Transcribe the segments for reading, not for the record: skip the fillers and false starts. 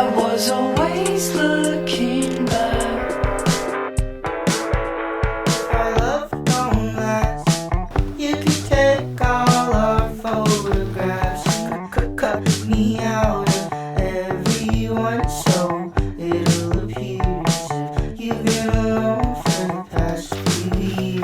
I was always looking back. Our love don't last. You can take all our photographs, cut me out of everyone, so it'll appear as if you've been alone for the past few years.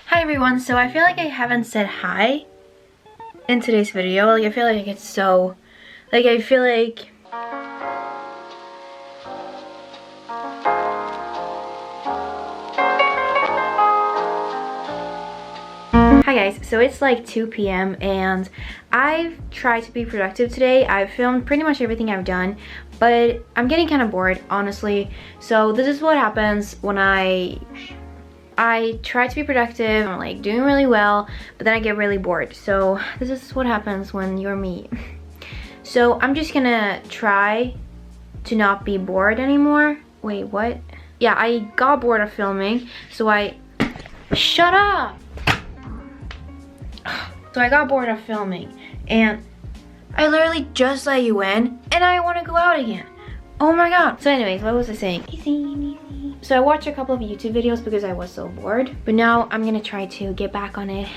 Hi everyone, so I feel like I haven't said hi in today's video. Like I feel like it's so, like I feel like Hi guys, so it's like 2 p.m. and I've tried to be productive today. I've filmed pretty much everything I've done, but I'm getting kind of bored, honestly. So this is what happens when I try to be productive. I'm like doing really well, but then I get really bored. So this is what happens when you're me. So I'm just gonna try to not be bored anymore. Wait, what? Yeah, I got bored of filming, so shut up! So I got bored of filming, and I literally just let you in, and I want to go out again. Oh my god. So anyways, what was I saying? So I watched a couple of YouTube videos because I was so bored, but now I'm gonna try to get back on it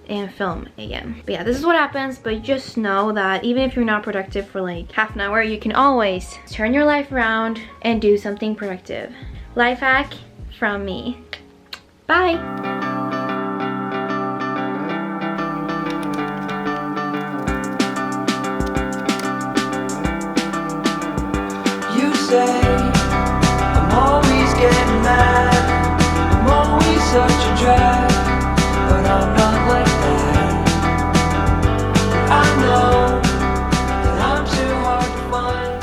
and film again. But yeah, this is what happens, but just know that even if you're not productive for like half an hour, you can always turn your life around and do something productive. Life hack from me. Bye. I'm always getting mad, I'm always such a drag, but I'm not like that. I know that I'm too hard to find.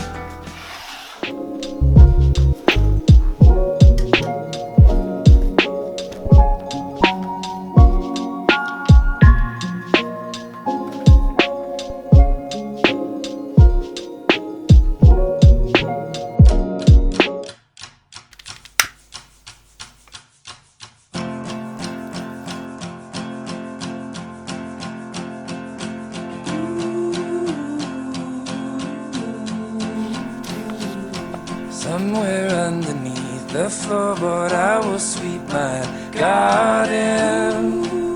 Somewhere underneath the floorboard I will sweep my garden.